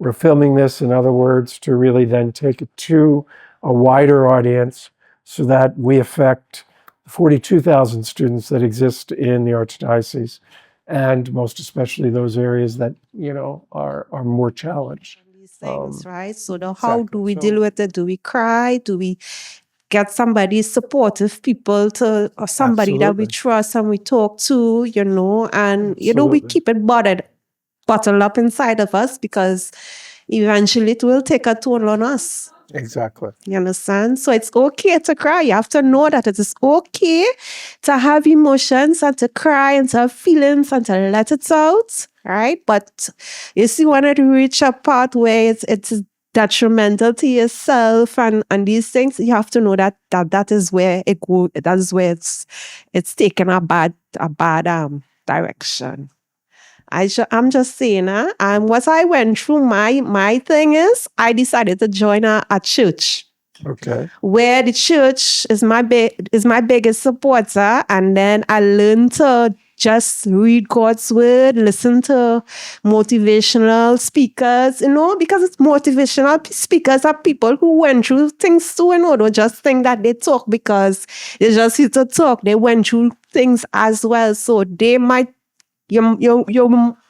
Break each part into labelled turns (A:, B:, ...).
A: We're filming this, in other words, to really then take it to a wider audience so that we affect 42,000 students that exist in the Archdiocese, and most especially those areas that, are more challenged.
B: These things, right? So how do we deal with it? Do we cry? Do we get somebody supportive people or somebody that we trust and we talk to, and, we keep it bottled up inside of us, because eventually it will take a toll on us.
A: Exactly.
B: You understand? So it's okay to cry. You have to know that it is okay to have emotions and to cry and to have feelings and to let it out, right? But you see, when it reach a part where it's detrimental to yourself and these things, you have to know that is where it go. That is where it's taken a bad direction. I'm just saying, and what I went through, my thing is, I decided to join a church.
A: Okay.
B: Where the church is my biggest supporter, and then I learned to just read God's word, listen to motivational speakers, because it's motivational speakers are people who went through things too, don't just think that they talk because they just here to talk. They went through things as well, so they might. You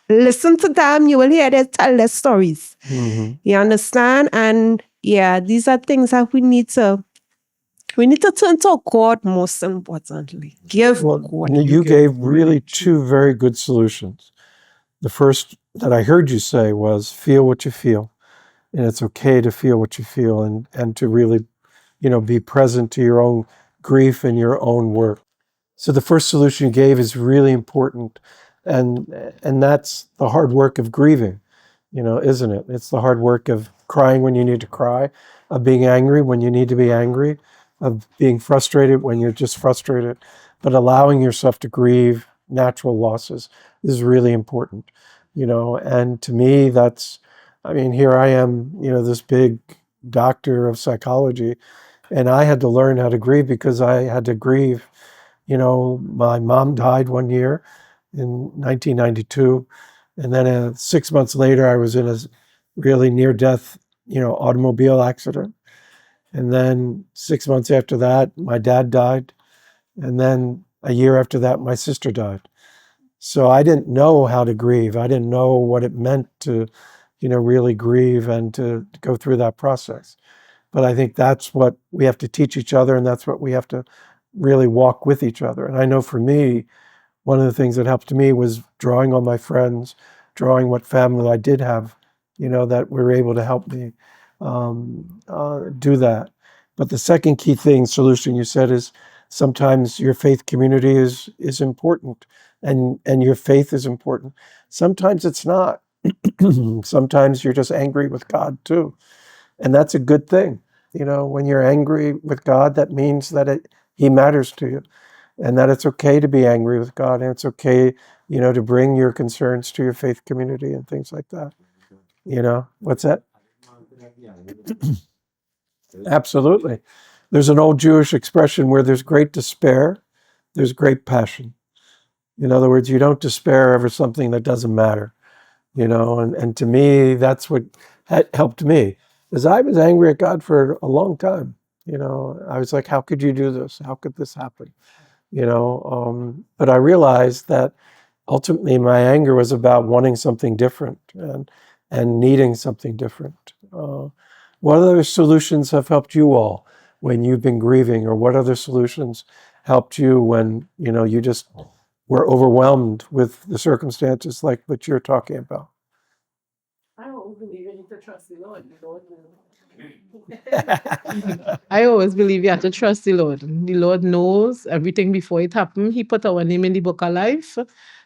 B: listen to them, you will hear them tell their stories.
A: Mm-hmm.
B: You understand? And yeah, these are things that we need to turn to God, most importantly. God.
A: You gave really two very good solutions. The first that I heard you say was feel what you feel. And it's okay to feel what you feel and to really, be present to your own grief and your own work. So the first solution you gave is really important. And that's the hard work of grieving, isn't it? It's the hard work of crying when you need to cry, of being angry when you need to be angry, of being frustrated when you're just frustrated, but allowing yourself to grieve natural losses is really important, and to me, here I am, this big doctor of psychology, and I had to learn how to grieve because I had to grieve. My mom died one year in 1992. And then 6 months later, I was in a really near-death, automobile accident. And then 6 months after that, my dad died. And then a year after that, my sister died. So I didn't know how to grieve. I didn't know what it meant to, really grieve and to go through that process. But I think that's what we have to teach each other, and that's what we have to really walk with each other. And I know for me, one of the things that helped me was drawing on my friends, drawing what family I did have, that were able to help me do that. But the second key solution you said is sometimes your faith community is important and your faith is important. Sometimes it's not. Sometimes you're just angry with God too. And that's a good thing. When you're angry with God, that means that He matters to you. And that it's okay to be angry with God, and it's okay, to bring your concerns to your faith community and things like that. What's that? Absolutely. There's an old Jewish expression where there's great despair, there's great passion. In other words, you don't despair over something that doesn't matter, and to me, that's what helped me, is I was angry at God for a long time. I was like, how could you do this? How could this happen? But I realized that ultimately my anger was about wanting something different and needing something different. What other solutions have helped you all when you've been grieving, or what other solutions helped you when, you just were overwhelmed with the circumstances like what you're talking about?
C: I always believe you need to trust the Lord. I always believe you have to trust the Lord. The Lord knows everything before it happened. He put our name in the book of life,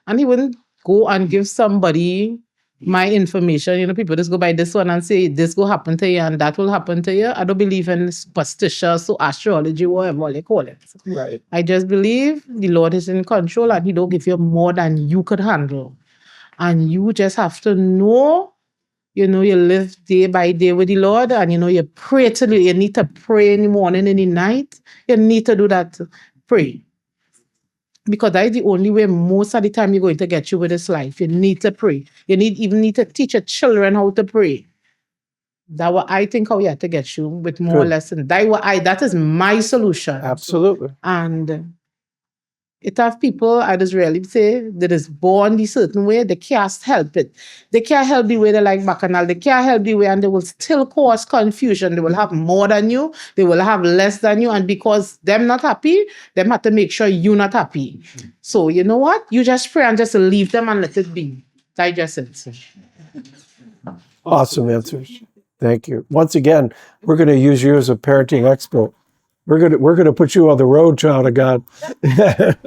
C: and He wouldn't go and give somebody my information. People just go by this one and say this will happen to you and that will happen to you. I don't believe in superstitious or astrology, whatever they call it.
A: Right.
C: I just believe the Lord is in control and He don't give you more than you could handle. And you just have to know, you live day by day with the Lord, and you pray you need to pray in the morning and in the night. You need to do that. Pray. Because that is the only way most of the time you're going to get you with this life. You need to pray. You even need to teach your children how to pray. That what I think how we have to get you with more
A: Good.
C: lessons. That is my solution.
A: Absolutely.
C: And it have people, I just really say, that is born this certain way, they can't help it. They can't help the way they like bacchanal. They can't help the way, and they will still cause confusion. They will have more than you. They will have less than you. And because them not happy, them have to make sure you not happy. So you know what? You just pray and just leave them and let it be. Digest it.
A: Awesome answers. Thank you. Once again, we're going to use you as a parenting expert. We're going to put you on the road, child of God. And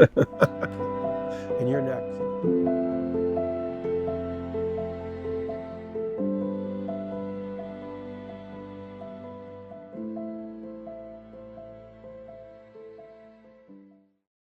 A: you're next.